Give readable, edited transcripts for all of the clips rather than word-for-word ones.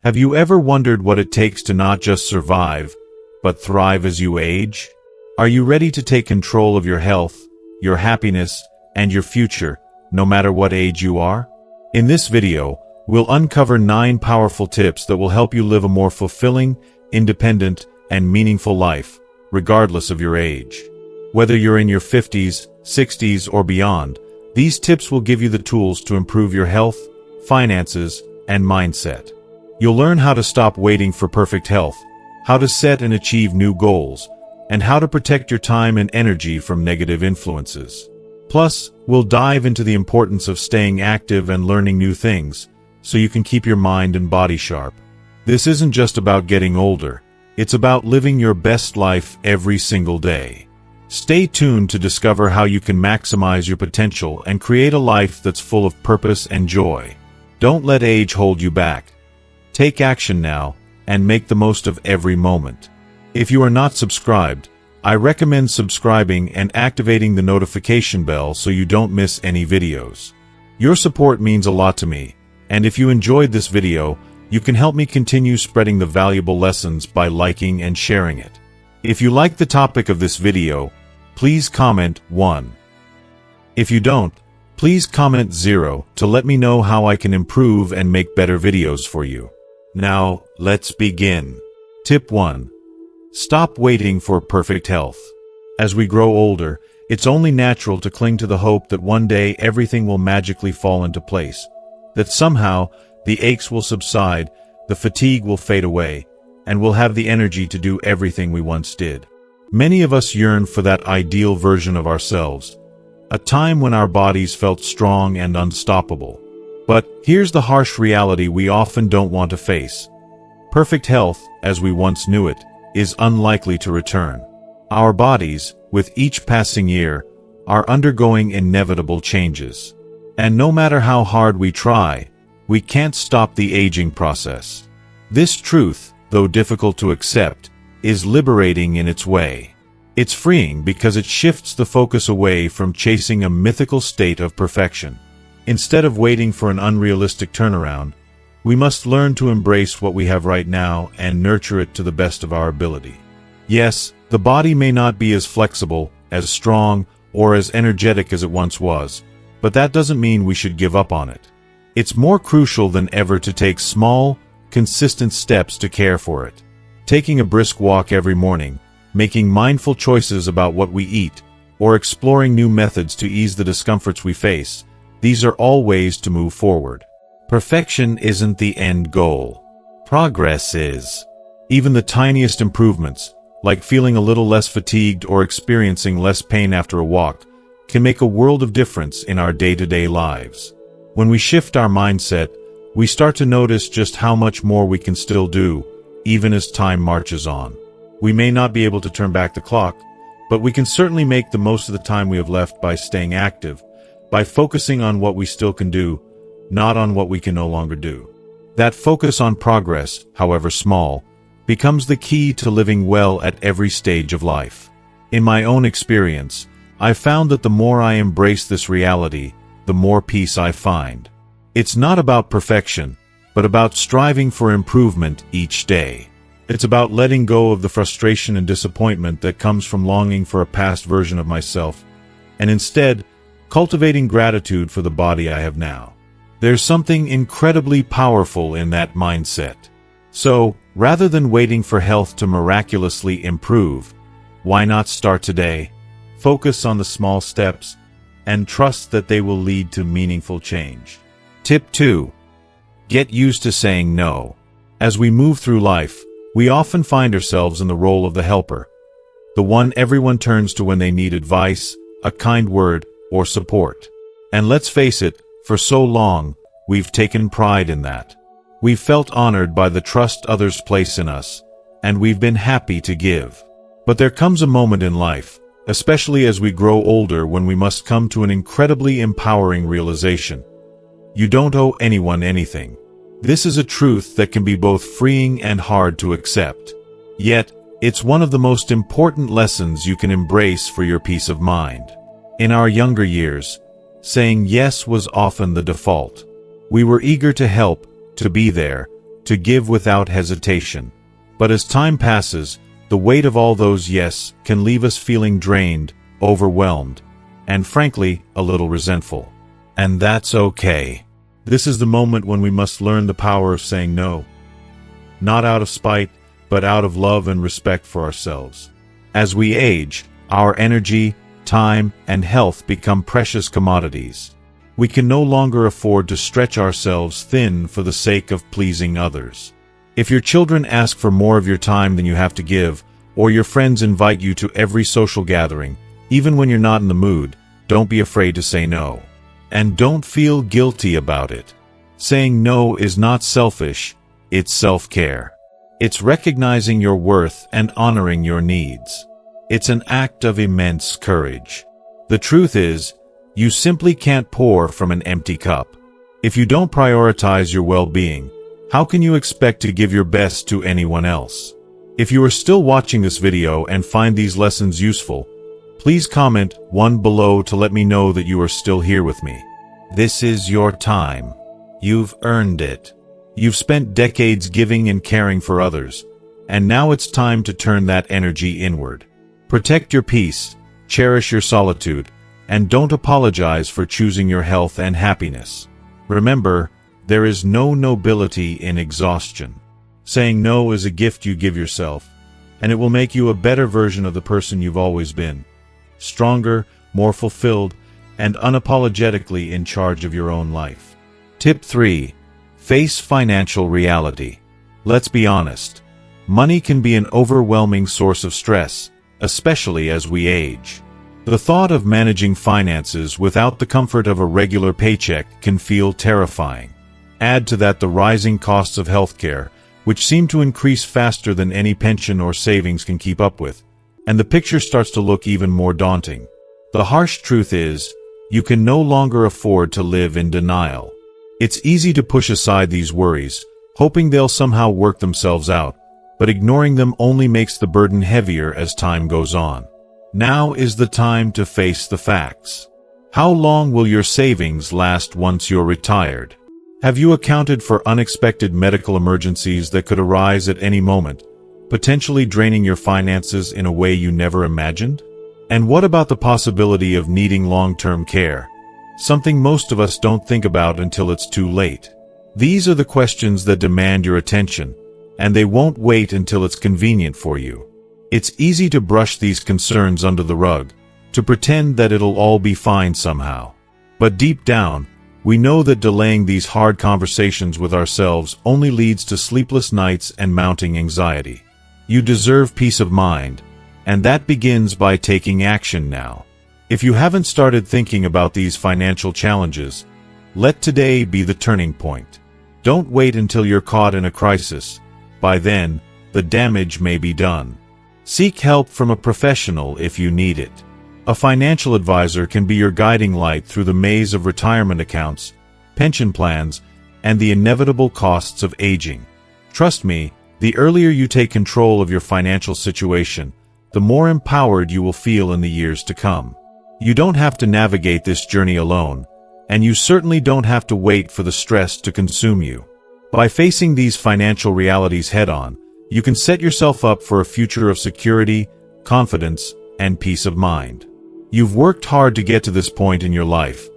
Have you ever wondered what it takes to not just survive, but thrive as you age? Are you ready to take control of your health, your happiness, and your future, no matter what age you are? In this video, we'll uncover 9 powerful tips that will help you live a more fulfilling, independent, and meaningful life, regardless of your age. Whether you're in your 50s, 60s, or beyond, these tips will give you the tools to improve your health, finances, and mindset. You'll learn how to stop waiting for perfect health, how to set and achieve new goals, and how to protect your time and energy from negative influences. Plus, we'll dive into the importance of staying active and learning new things, so you can keep your mind and body sharp. This isn't just about getting older, it's about living your best life every single day. Stay tuned to discover how you can maximize your potential and create a life that's full of purpose and joy. Don't let age hold you back. Take action now, and make the most of every moment. If you are not subscribed, I recommend subscribing and activating the notification bell so you don't miss any videos. Your support means a lot to me, and if you enjoyed this video, you can help me continue spreading the valuable lessons by liking and sharing it. If you like the topic of this video, please comment 1. If you don't, please comment 0 to let me know how I can improve and make better videos for you. Now, let's begin. Tip 1. Stop waiting for perfect health. As we grow older, it's only natural to cling to the hope that one day everything will magically fall into place, that somehow the aches will subside, the fatigue will fade away, and we'll have the energy to do everything we once did. Many of us yearn for that ideal version of ourselves, a time when our bodies felt strong and unstoppable. But here's the harsh reality we often don't want to face. Perfect health, as we once knew it, is unlikely to return. Our bodies, with each passing year, are undergoing inevitable changes. And no matter how hard we try, we can't stop the aging process. This truth, though difficult to accept, is liberating in its way. It's freeing because it shifts the focus away from chasing a mythical state of perfection. Instead of waiting for an unrealistic turnaround, we must learn to embrace what we have right now and nurture it to the best of our ability. Yes, the body may not be as flexible, as strong, or as energetic as it once was, but that doesn't mean we should give up on it. It's more crucial than ever to take small, consistent steps to care for it. Taking a brisk walk every morning, making mindful choices about what we eat, or exploring new methods to ease the discomforts we face, these are all ways to move forward. Perfection isn't the end goal. Progress is. Even the tiniest improvements, like feeling a little less fatigued or experiencing less pain after a walk, can make a world of difference in our day-to-day lives. When we shift our mindset, we start to notice just how much more we can still do, even as time marches on. We may not be able to turn back the clock, but we can certainly make the most of the time we have left by staying active, by focusing on what we still can do, not on what we can no longer do. That focus on progress, however small, becomes the key to living well at every stage of life. In my own experience, I've found that the more I embrace this reality, the more peace I find. It's not about perfection, but about striving for improvement each day. It's about letting go of the frustration and disappointment that comes from longing for a past version of myself, and instead, cultivating gratitude for the body I have now. There's something incredibly powerful in that mindset. So, rather than waiting for health to miraculously improve, why not start today? Focus on the small steps, and trust that they will lead to meaningful change. Tip 2. Get used to saying no. As we move through life, we often find ourselves in the role of the helper, the one everyone turns to when they need advice, a kind word, or support. And let's face it, for so long, we've taken pride in that. We've felt honored by the trust others place in us, and we've been happy to give. But there comes a moment in life, especially as we grow older, when we must come to an incredibly empowering realization. You don't owe anyone anything. This is a truth that can be both freeing and hard to accept. Yet, it's one of the most important lessons you can embrace for your peace of mind. In our younger years, saying yes was often the default. We were eager to help, to be there, to give without hesitation. But as time passes, the weight of all those yes can leave us feeling drained, overwhelmed, and frankly, a little resentful. And that's okay. This is the moment when we must learn the power of saying no. Not out of spite, but out of love and respect for ourselves. As we age, our energy, time, and health become precious commodities. We can no longer afford to stretch ourselves thin for the sake of pleasing others. If your children ask for more of your time than you have to give, or your friends invite you to every social gathering, even when you're not in the mood, don't be afraid to say no. And don't feel guilty about it. Saying no is not selfish, it's self-care. It's recognizing your worth and honoring your needs. It's an act of immense courage. The truth is, you simply can't pour from an empty cup. If you don't prioritize your well-being, how can you expect to give your best to anyone else? If you are still watching this video and find these lessons useful, please comment 1 below to let me know that you are still here with me. This is your time. You've earned it. You've spent decades giving and caring for others, and now it's time to turn that energy inward. Protect your peace, cherish your solitude, and don't apologize for choosing your health and happiness. Remember, there is no nobility in exhaustion. Saying no is a gift you give yourself, and it will make you a better version of the person you've always been. Stronger, more fulfilled, and unapologetically in charge of your own life. Tip 3. Face financial reality. Let's be honest. Money can be an overwhelming source of stress, especially as we age. The thought of managing finances without the comfort of a regular paycheck can feel terrifying. Add to that the rising costs of healthcare, which seem to increase faster than any pension or savings can keep up with, and the picture starts to look even more daunting. The harsh truth is, you can no longer afford to live in denial. It's easy to push aside these worries, hoping they'll somehow work themselves out, but ignoring them only makes the burden heavier as time goes on. Now is the time to face the facts. How long will your savings last once you're retired? Have you accounted for unexpected medical emergencies that could arise at any moment, potentially draining your finances in a way you never imagined? And what about the possibility of needing long-term care? Something most of us don't think about until it's too late. These are the questions that demand your attention, and they won't wait until it's convenient for you. It's easy to brush these concerns under the rug, to pretend that it'll all be fine somehow. But deep down, we know that delaying these hard conversations with ourselves only leads to sleepless nights and mounting anxiety. You deserve peace of mind, and that begins by taking action now. If you haven't started thinking about these financial challenges, let today be the turning point. Don't wait until you're caught in a crisis. By then, the damage may be done. Seek help from a professional if you need it. A financial advisor can be your guiding light through the maze of retirement accounts, pension plans, and the inevitable costs of aging. Trust me, the earlier you take control of your financial situation, the more empowered you will feel in the years to come. You don't have to navigate this journey alone, and you certainly don't have to wait for the stress to consume you. By facing these financial realities head-on, you can set yourself up for a future of security, confidence, and peace of mind. You've worked hard to get to this point in your life.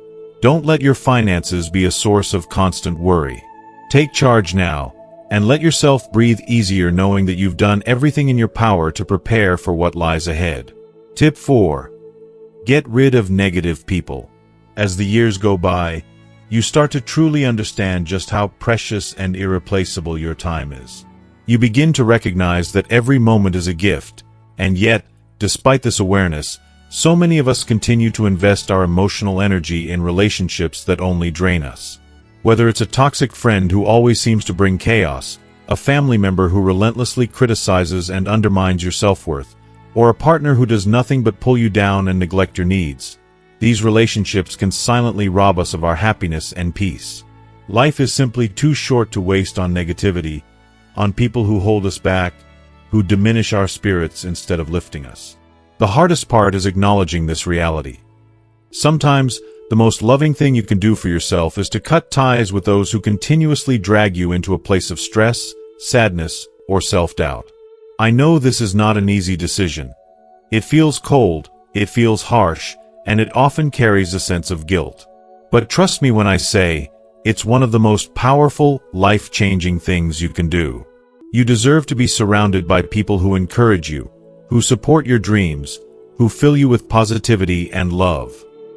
Don't let your finances be a source of constant worry. Take charge now, and let yourself breathe easier knowing that you've done everything in your power to prepare for what lies ahead. Tip 4. Get rid of negative people. As the years go by, you start to truly understand just how precious and irreplaceable your time is. You begin to recognize that every moment is a gift, and yet, despite this awareness, so many of us continue to invest our emotional energy in relationships that only drain us. Whether it's a toxic friend who always seems to bring chaos, a family member who relentlessly criticizes and undermines your self-worth, or a partner who does nothing but pull you down and neglect your needs, these relationships can silently rob us of our happiness and peace. Life is simply too short to waste on negativity, on people who hold us back, who diminish our spirits instead of lifting us. The hardest part is acknowledging this reality. Sometimes, The most loving thing you can do for yourself is to cut ties with those who continuously drag you into a place of stress, sadness, or self-doubt. I know this is not an easy decision. It feels cold, it feels harsh, and it often carries a sense of guilt. But trust me when I say, it's one of the most powerful, life-changing things you can do. You deserve to be surrounded by people who encourage you, who support your dreams, who fill you with positivity and love.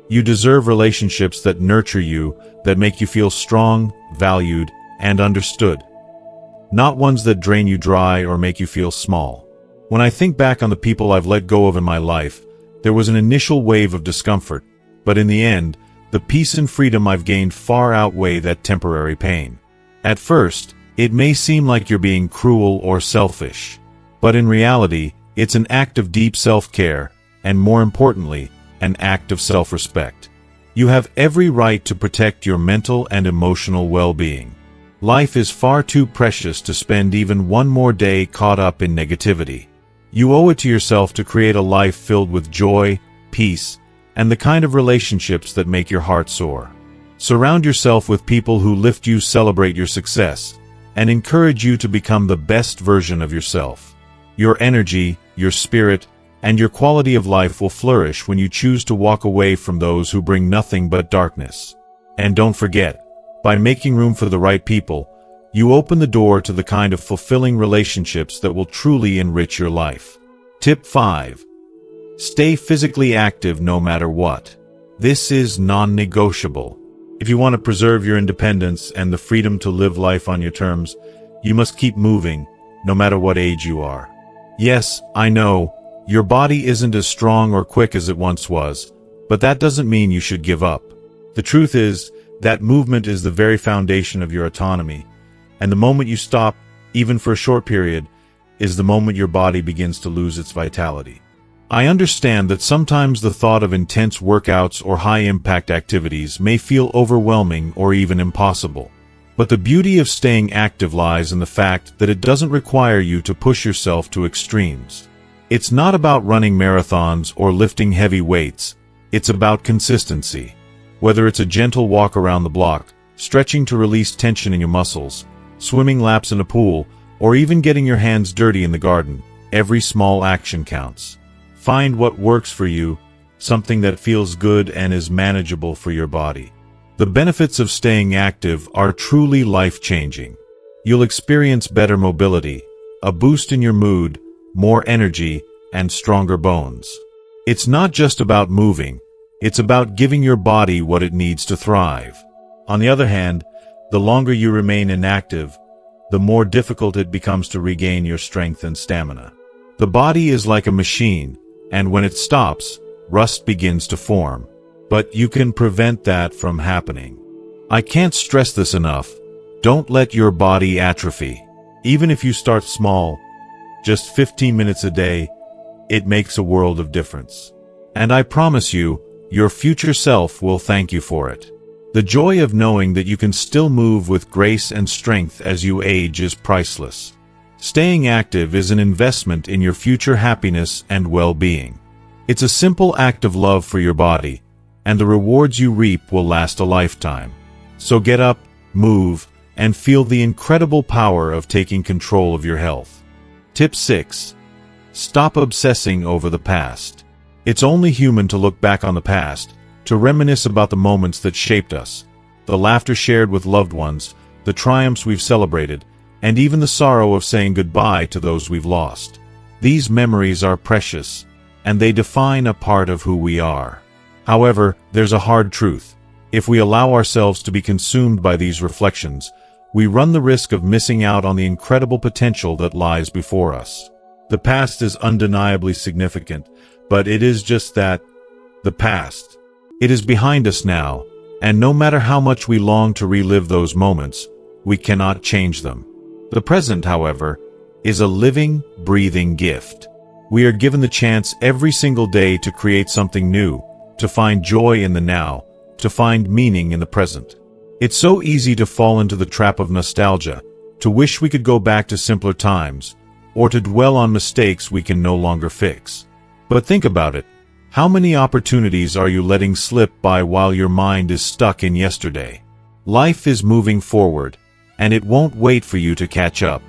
You deserve relationships that nurture you, that make you feel strong, valued, and understood. Not ones that drain you dry or make you feel small. When I think back on the people I've let go of in my life, there was an initial wave of discomfort, but in the end, the peace and freedom I've gained far outweigh that temporary pain. At first, it may seem like you're being cruel or selfish, but in reality, it's an act of deep self-care, and more importantly, an act of self-respect. You have every right to protect your mental and emotional well-being. Life is far too precious to spend even one more day caught up in negativity. You owe it to yourself to create a life filled with joy, peace, and the kind of relationships that make your heart soar. Surround yourself with people who lift you, celebrate your success, and encourage you to become the best version of yourself. Your energy, your spirit, and your quality of life will flourish when you choose to walk away from those who bring nothing but darkness. And don't forget, by making room for the right people, you open the door to the kind of fulfilling relationships that will truly enrich your life. Tip 5. Stay physically active no matter what. This is non-negotiable. If you want to preserve your independence and the freedom to live life on your terms, you must keep moving, no matter what age you are. Yes, I know, your body isn't as strong or quick as it once was, but that doesn't mean you should give up. The truth is that movement is the very foundation of your autonomy, and the moment you stop, even for a short period, is the moment your body begins to lose its vitality. I understand that sometimes the thought of intense workouts or high-impact activities may feel overwhelming or even impossible. But the beauty of staying active lies in the fact that it doesn't require you to push yourself to extremes. It's not about running marathons or lifting heavy weights, it's about consistency. Whether it's a gentle walk around the block, stretching to release tension in your muscles, swimming laps in a pool, or even getting your hands dirty in the garden, every small action counts. Find what works for you, something that feels good and is manageable for your body. The benefits of staying active are truly life-changing. You'll experience better mobility, a boost in your mood, more energy, and stronger bones. It's not just about moving, it's about giving your body what it needs to thrive. On the other hand, the longer you remain inactive, the more difficult it becomes to regain your strength and stamina. The body is like a machine, and when it stops, rust begins to form. But you can prevent that from happening. I can't stress this enough. Don't let your body atrophy. Even if you start small, just 15 minutes a day, it makes a world of difference. And I promise you, your future self will thank you for it. The joy of knowing that you can still move with grace and strength as you age is priceless. Staying active is an investment in your future happiness and well-being. It's a simple act of love for your body, and the rewards you reap will last a lifetime. So get up, move, and feel the incredible power of taking control of your health. Tip 6. Stop obsessing over the past. It's only human to look back on the past, to reminisce about the moments that shaped us, the laughter shared with loved ones, the triumphs we've celebrated, and even the sorrow of saying goodbye to those we've lost. These memories are precious, and they define a part of who we are. However, there's a hard truth. If we allow ourselves to be consumed by these reflections, we run the risk of missing out on the incredible potential that lies before us. The past is undeniably significant, but it is just that, the past. It is behind us now, and no matter how much we long to relive those moments, we cannot change them. The present, however, is a living, breathing gift. We are given the chance every single day to create something new, to find joy in the now, to find meaning in the present. It's so easy to fall into the trap of nostalgia, to wish we could go back to simpler times, or to dwell on mistakes we can no longer fix. But think about it. How many opportunities are you letting slip by while your mind is stuck in yesterday? Life is moving forward, and it won't wait for you to catch up.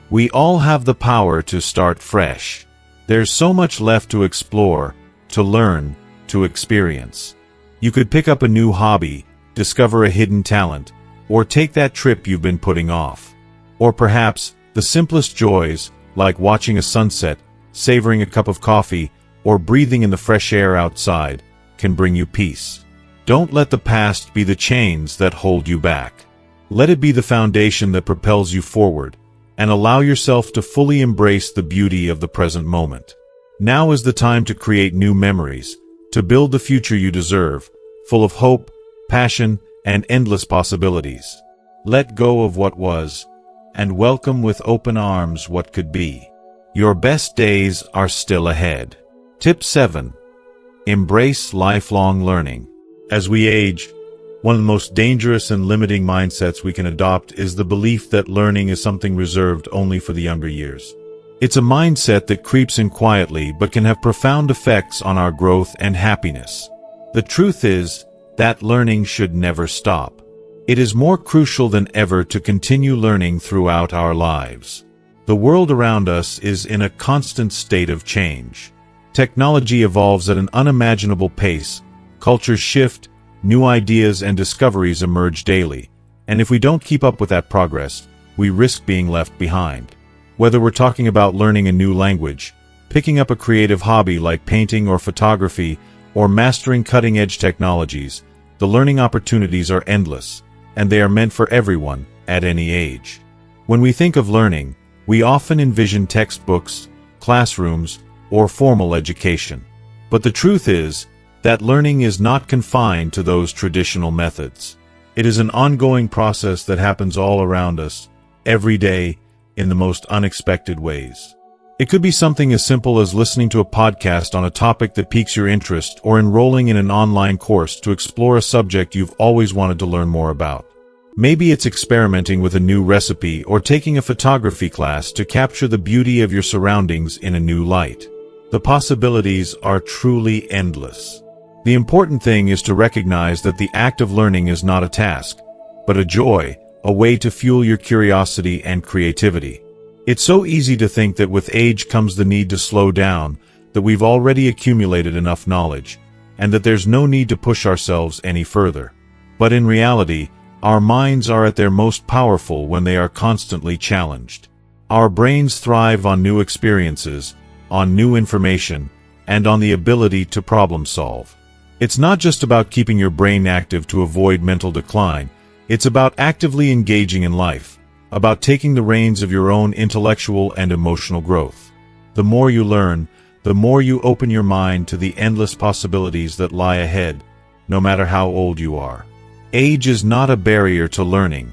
We all have the power to start fresh. There's so much left to explore, to learn, to experience. You could pick up a new hobby, discover a hidden talent, or take that trip you've been putting off. Or perhaps, the simplest joys, like watching a sunset, savoring a cup of coffee, or breathing in the fresh air outside, can bring you peace. Don't let the past be the chains that hold you back. Let it be the foundation that propels you forward, and allow yourself to fully embrace the beauty of the present moment. Now is the time to create new memories, to build the future you deserve, full of hope, passion, and endless possibilities. Let go of what was, and welcome with open arms what could be. Your best days are still ahead. Tip 7. Embrace lifelong learning. As we age, one of the most dangerous and limiting mindsets we can adopt is the belief that learning is something reserved only for the younger years. It's a mindset that creeps in quietly but can have profound effects on our growth and happiness. The truth is that learning should never stop. It is more crucial than ever to continue learning throughout our lives. The world around us is in a constant state of change. Technology evolves at an unimaginable pace, cultures shift, new ideas and discoveries emerge daily, and if we don't keep up with that progress, we risk being left behind. Whether we're talking about learning a new language, picking up a creative hobby like painting or photography, or mastering cutting-edge technologies, the learning opportunities are endless, and they are meant for everyone, at any age. When we think of learning, we often envision textbooks, classrooms, or formal education. But the truth is that learning is not confined to those traditional methods. It is an ongoing process that happens all around us, every day, in the most unexpected ways. It could be something as simple as listening to a podcast on a topic that piques your interest or enrolling in an online course to explore a subject you've always wanted to learn more about. Maybe it's experimenting with a new recipe or taking a photography class to capture the beauty of your surroundings in a new light. The possibilities are truly endless. The important thing is to recognize that the act of learning is not a task, but a joy, a way to fuel your curiosity and creativity. It's so easy to think that with age comes the need to slow down, that we've already accumulated enough knowledge, and that there's no need to push ourselves any further. But in reality, our minds are at their most powerful when they are constantly challenged. Our brains thrive on new experiences, on new information, and on the ability to problem solve. It's not just about keeping your brain active to avoid mental decline, it's about actively engaging in life, about taking the reins of your own intellectual and emotional growth. The more you learn, the more you open your mind to the endless possibilities that lie ahead, no matter how old you are. Age is not a barrier to learning.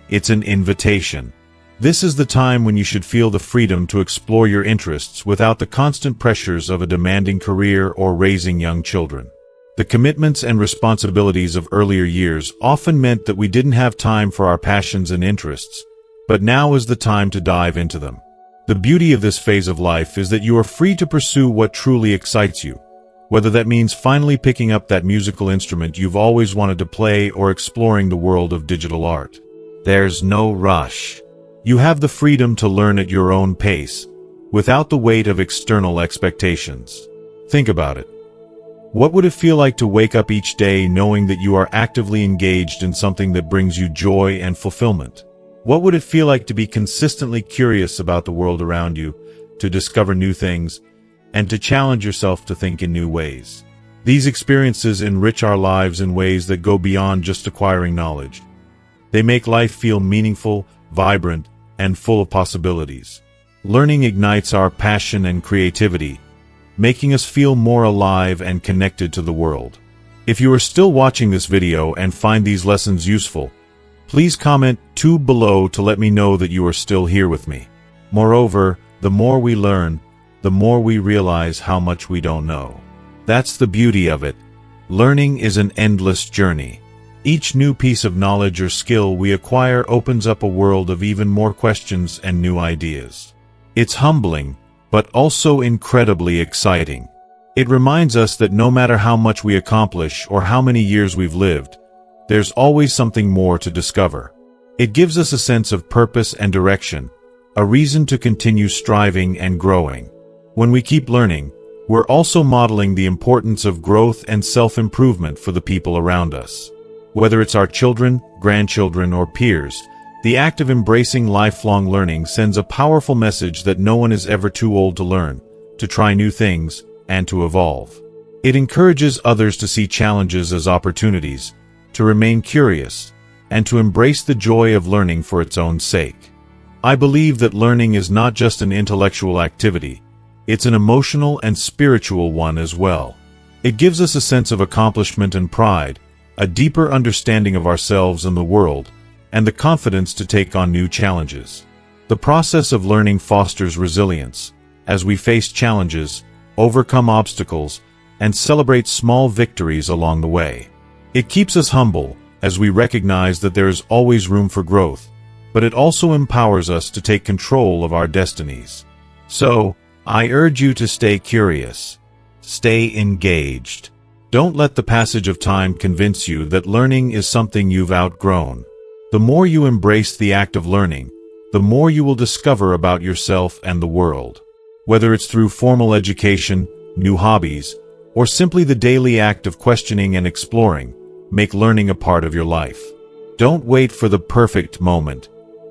It's an invitation. This is the time when you should feel the freedom to explore your interests without the constant pressures of a demanding career or raising young children. The commitments and responsibilities of earlier years often meant that we didn't have time for our passions and interests, but now is the time to dive into them. The beauty of this phase of life is that you are free to pursue what truly excites you, whether that means finally picking up that musical instrument you've always wanted to play or exploring the world of digital art. There's no rush. You have the freedom to learn at your own pace, without the weight of external expectations. Think about it. What would it feel like to wake up each day knowing that you are actively engaged in something that brings you joy and fulfillment? What would it feel like to be consistently curious about the world around you, to discover new things, and to challenge yourself to think in new ways? These experiences enrich our lives in ways that go beyond just acquiring knowledge. They make life feel meaningful, vibrant, and full of possibilities. Learning ignites our passion and creativity, making us feel more alive and connected to the world. If you are still watching this video and find these lessons useful, please comment below to let me know that you are still here with me. Moreover, the more we learn, the more we realize how much we don't know. That's the beauty of it. Learning is an endless journey. Each new piece of knowledge or skill we acquire opens up a world of even more questions and new ideas. It's humbling, but also incredibly exciting. It reminds us that no matter how much we accomplish or how many years we've lived, there's always something more to discover. It gives us a sense of purpose and direction, a reason to continue striving and growing. When we keep learning, we're also modeling the importance of growth and self-improvement for the people around us. Whether it's our children, grandchildren, or peers, the act of embracing lifelong learning sends a powerful message that no one is ever too old to learn, to try new things, and to evolve. It encourages others to see challenges as opportunities, to remain curious, and to embrace the joy of learning for its own sake. I believe that learning is not just an intellectual activity, it's an emotional and spiritual one as well. It gives us a sense of accomplishment and pride, a deeper understanding of ourselves and the world, and the confidence to take on new challenges. The process of learning fosters resilience, as we face challenges, overcome obstacles, and celebrate small victories along the way. It keeps us humble, as we recognize that there is always room for growth, but it also empowers us to take control of our destinies. So, I urge you to stay curious. Stay engaged. Don't let the passage of time convince you that learning is something you've outgrown. The more you embrace the act of learning, the more you will discover about yourself and the world. Whether it's through formal education, new hobbies, or simply the daily act of questioning and exploring, make learning a part of your life. Don't wait for the perfect moment.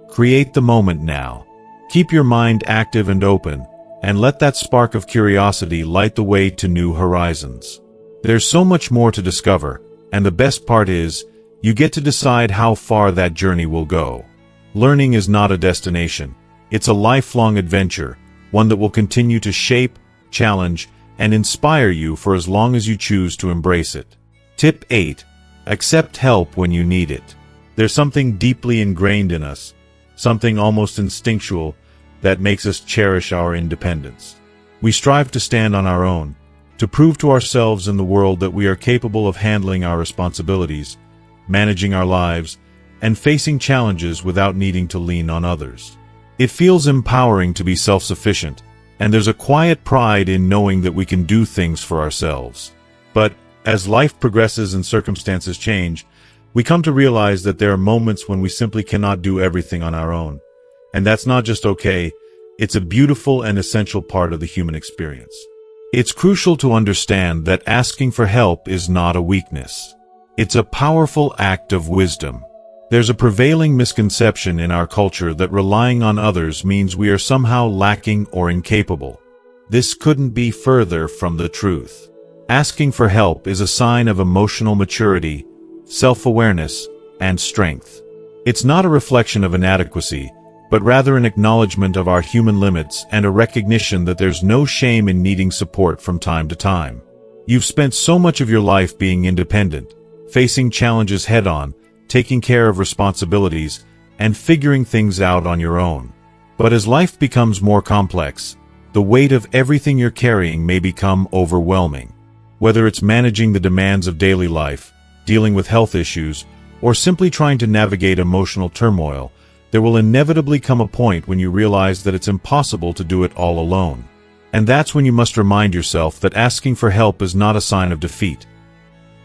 Create the moment now. Keep your mind active and open, and let that spark of curiosity light the way to new horizons. There's so much more to discover, and the best part is, you get to decide how far that journey will go. Learning is not a destination. It's a lifelong adventure, one that will continue to shape, challenge, and inspire you for as long as you choose to embrace it. Tip 8. Accept help when you need it. There's something deeply ingrained in us, something almost instinctual, that makes us cherish our independence. We strive to stand on our own, to prove to ourselves and the world that we are capable of handling our responsibilities, managing our lives, and facing challenges without needing to lean on others. It feels empowering to be self-sufficient, and there's a quiet pride in knowing that we can do things for ourselves. But, as life progresses and circumstances change, we come to realize that there are moments when we simply cannot do everything on our own. And that's not just okay, it's a beautiful and essential part of the human experience. It's crucial to understand that asking for help is not a weakness. It's a powerful act of wisdom. There's a prevailing misconception in our culture that relying on others means we are somehow lacking or incapable. This couldn't be further from the truth. Asking for help is a sign of emotional maturity, self-awareness, and strength. It's not a reflection of inadequacy, but rather an acknowledgement of our human limits and a recognition that there's no shame in needing support from time to time. You've spent so much of your life being independent, facing challenges head-on, taking care of responsibilities, and figuring things out on your own. But as life becomes more complex, the weight of everything you're carrying may become overwhelming. Whether it's managing the demands of daily life, dealing with health issues, or simply trying to navigate emotional turmoil, there will inevitably come a point when you realize that it's impossible to do it all alone. And that's when you must remind yourself that asking for help is not a sign of defeat.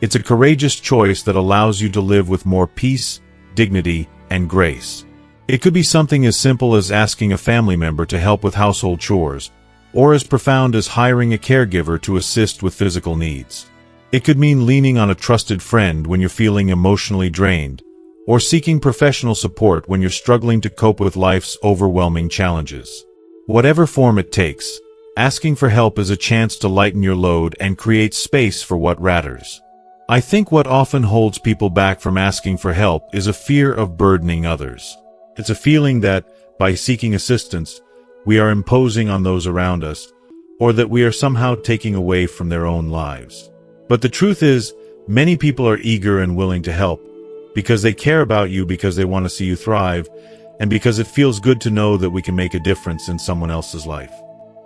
It's a courageous choice that allows you to live with more peace, dignity, and grace. It could be something as simple as asking a family member to help with household chores, or as profound as hiring a caregiver to assist with physical needs. It could mean leaning on a trusted friend when you're feeling emotionally drained, or seeking professional support when you're struggling to cope with life's overwhelming challenges. Whatever form it takes, asking for help is a chance to lighten your load and create space for what matters. I think what often holds people back from asking for help is a fear of burdening others. It's a feeling that, by seeking assistance, we are imposing on those around us, or that we are somehow taking away from their own lives. But the truth is, many people are eager and willing to help, because they care about you, because they want to see you thrive, and because it feels good to know that we can make a difference in someone else's life.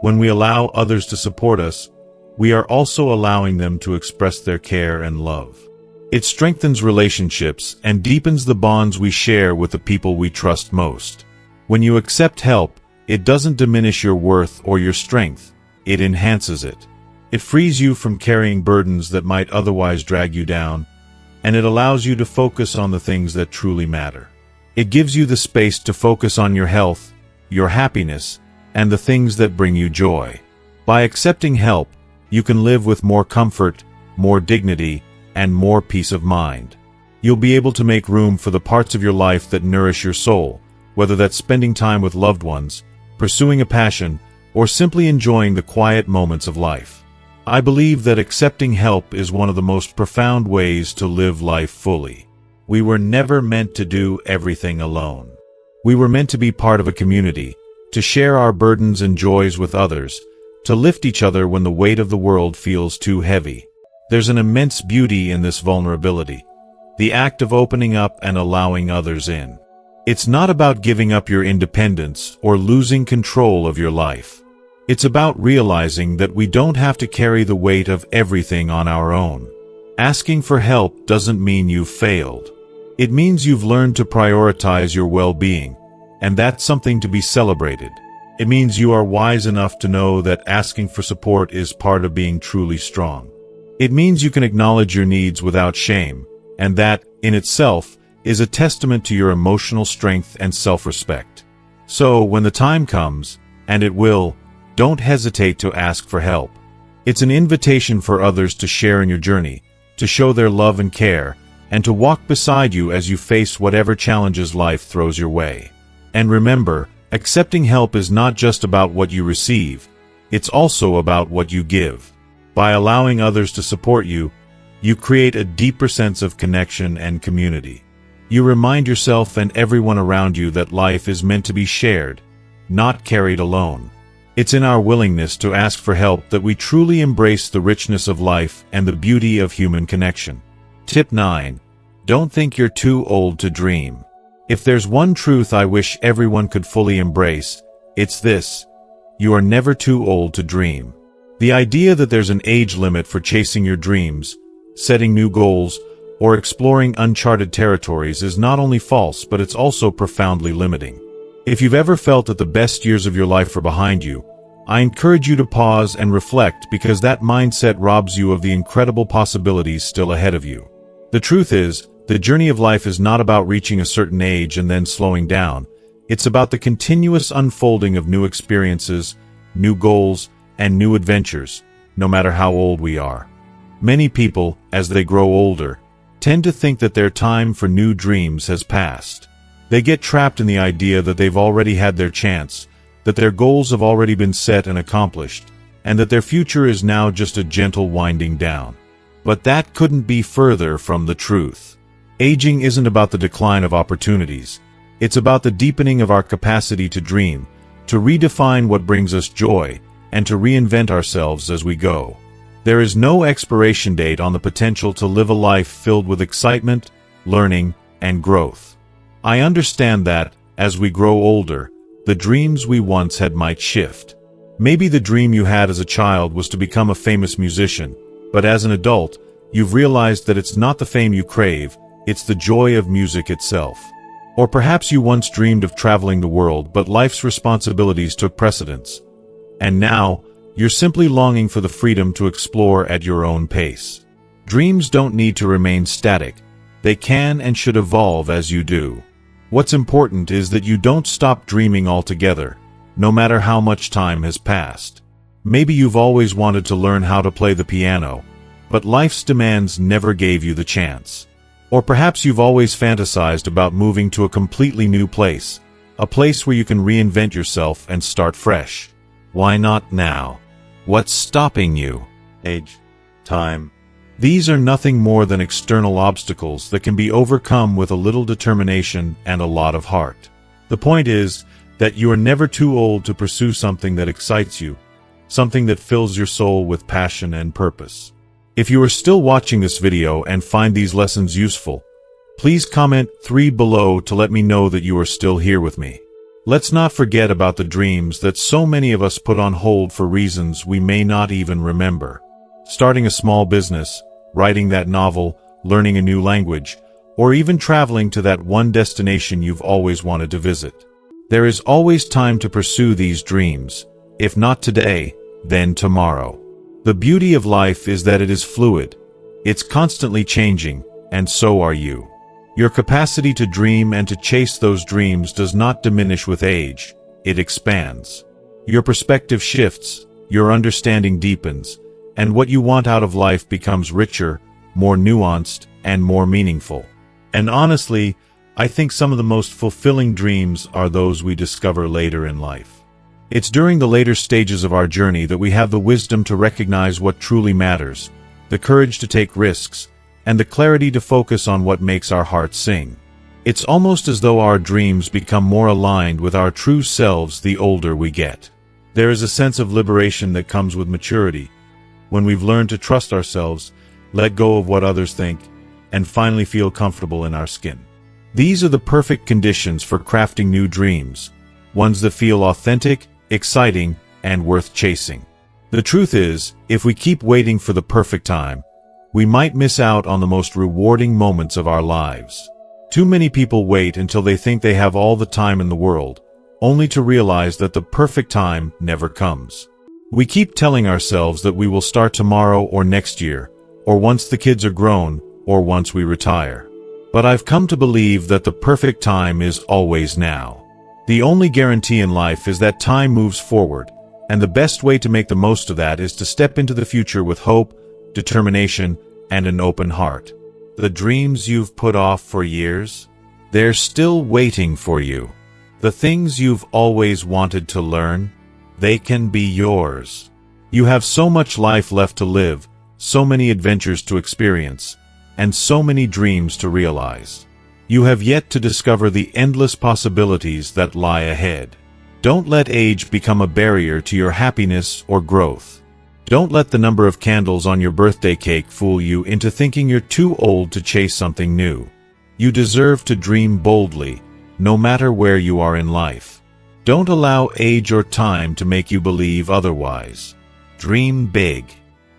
When we allow others to support us, we are also allowing them to express their care and love. It strengthens relationships and deepens the bonds we share with the people we trust most. When you accept help, it doesn't diminish your worth or your strength, it enhances it. It frees you from carrying burdens that might otherwise drag you down, and it allows you to focus on the things that truly matter. It gives you the space to focus on your health, your happiness, and the things that bring you joy. By accepting help, you can live with more comfort, more dignity, and more peace of mind. You'll be able to make room for the parts of your life that nourish your soul, whether that's spending time with loved ones, pursuing a passion, or simply enjoying the quiet moments of life. I believe that accepting help is one of the most profound ways to live life fully. We were never meant to do everything alone. We were meant to be part of a community, to share our burdens and joys with others, to lift each other when the weight of the world feels too heavy. There's an immense beauty in this vulnerability, the act of opening up and allowing others in. It's not about giving up your independence or losing control of your life. It's about realizing that we don't have to carry the weight of everything on our own. Asking for help doesn't mean you've failed. It means you've learned to prioritize your well-being, and that's something to be celebrated. It means you are wise enough to know that asking for support is part of being truly strong. It means you can acknowledge your needs without shame, and that, in itself, is a testament to your emotional strength and self-respect. So, when the time comes, and it will, don't hesitate to ask for help. It's an invitation for others to share in your journey, to show their love and care, and to walk beside you as you face whatever challenges life throws your way. And remember, accepting help is not just about what you receive, it's also about what you give. By allowing others to support you, you create a deeper sense of connection and community. You remind yourself and everyone around you that life is meant to be shared, not carried alone. It's in our willingness to ask for help that we truly embrace the richness of life and the beauty of human connection. Tip 9. Don't think you're too old to dream. If there's one truth I wish everyone could fully embrace, it's this: you are never too old to dream. The idea that there's an age limit for chasing your dreams, setting new goals, or exploring uncharted territories is not only false, but it's also profoundly limiting. If you've ever felt that the best years of your life are behind you, I encourage you to pause and reflect, because that mindset robs you of the incredible possibilities still ahead of you. The truth is, the journey of life is not about reaching a certain age and then slowing down. It's about the continuous unfolding of new experiences, new goals, and new adventures, no matter how old we are. Many people, as they grow older, tend to think that their time for new dreams has passed. They get trapped in the idea that they've already had their chance, that their goals have already been set and accomplished, and that their future is now just a gentle winding down. But that couldn't be further from the truth. Aging isn't about the decline of opportunities. It's about the deepening of our capacity to dream, to redefine what brings us joy, and to reinvent ourselves as we go. There is no expiration date on the potential to live a life filled with excitement, learning, and growth. I understand that, as we grow older, the dreams we once had might shift. Maybe the dream you had as a child was to become a famous musician, but as an adult, you've realized that it's not the fame you crave, it's the joy of music itself. Or perhaps you once dreamed of traveling the world, but life's responsibilities took precedence. And now, you're simply longing for the freedom to explore at your own pace. Dreams don't need to remain static. They can and should evolve as you do. What's important is that you don't stop dreaming altogether, no matter how much time has passed. Maybe you've always wanted to learn how to play the piano, but life's demands never gave you the chance. Or perhaps you've always fantasized about moving to a completely new place, a place where you can reinvent yourself and start fresh. Why not now? What's stopping you? Age, time. These are nothing more than external obstacles that can be overcome with a little determination and a lot of heart. The point is that you are never too old to pursue something that excites you, something that fills your soul with passion and purpose. If you are still watching this video and find these lessons useful, please comment 3 below to let me know that you are still here with me. Let's not forget about the dreams that so many of us put on hold for reasons we may not even remember. Starting a small business, writing that novel, learning a new language, or even traveling to that one destination you've always wanted to visit. There is always time to pursue these dreams. If not today, then tomorrow. The beauty of life is that it is fluid. It's constantly changing, and so are you. Your capacity to dream and to chase those dreams does not diminish with age, it expands. Your perspective shifts, your understanding deepens, and what you want out of life becomes richer, more nuanced, and more meaningful. And honestly, I think some of the most fulfilling dreams are those we discover later in life. It's during the later stages of our journey that we have the wisdom to recognize what truly matters, the courage to take risks, and the clarity to focus on what makes our hearts sing. It's almost as though our dreams become more aligned with our true selves the older we get. There is a sense of liberation that comes with maturity, when we've learned to trust ourselves, let go of what others think, and finally feel comfortable in our skin. These are the perfect conditions for crafting new dreams, ones that feel authentic, exciting, and worth chasing. The truth is, if we keep waiting for the perfect time, we might miss out on the most rewarding moments of our lives. Too many people wait until they think they have all the time in the world, only to realize that the perfect time never comes. We keep telling ourselves that we will start tomorrow or next year, or once the kids are grown, or once we retire. But I've come to believe that the perfect time is always now. The only guarantee in life is that time moves forward, and the best way to make the most of that is to step into the future with hope, determination, and an open heart. The dreams you've put off for years, they're still waiting for you. The things you've always wanted to learn, they can be yours. You have so much life left to live, so many adventures to experience, and so many dreams to realize. You have yet to discover the endless possibilities that lie ahead. Don't let age become a barrier to your happiness or growth. Don't let the number of candles on your birthday cake fool you into thinking you're too old to chase something new. You deserve to dream boldly, no matter where you are in life. Don't allow age or time to make you believe otherwise. Dream big.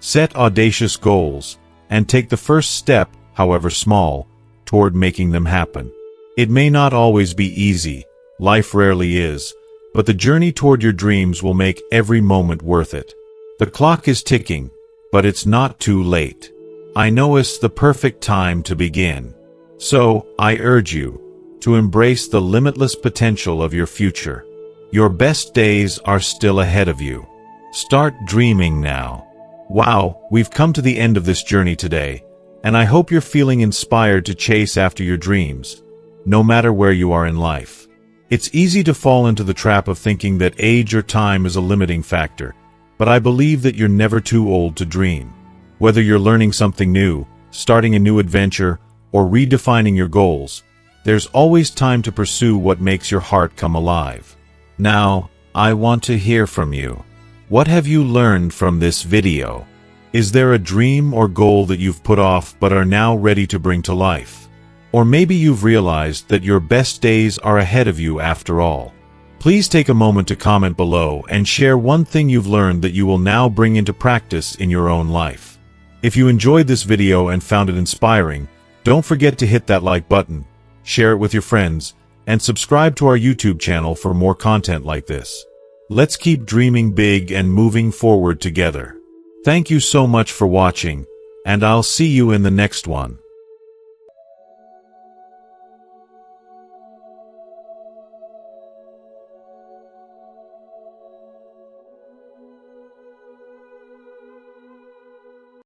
Set audacious goals, and take the first step, however small, toward making them happen. It may not always be easy, life rarely is, but the journey toward your dreams will make every moment worth it. The clock is ticking, but it's not too late. I know it's the perfect time to begin. So, I urge you to embrace the limitless potential of your future. Your best days are still ahead of you. Start dreaming now. Wow, we've come to the end of this journey today, and I hope you're feeling inspired to chase after your dreams, no matter where you are in life. It's easy to fall into the trap of thinking that age or time is a limiting factor, but I believe that you're never too old to dream. Whether you're learning something new, starting a new adventure, or redefining your goals, there's always time to pursue what makes your heart come alive. Now, I want to hear from you. What have you learned from this video? Is there a dream or goal that you've put off but are now ready to bring to life? Or maybe you've realized that your best days are ahead of you after all. Please take a moment to comment below and share one thing you've learned that you will now bring into practice in your own life. If you enjoyed this video and found it inspiring, don't forget to hit that like button, share it with your friends, and subscribe to our YouTube channel for more content like this. Let's keep dreaming big and moving forward together. Thank you so much for watching, and I'll see you in the next one.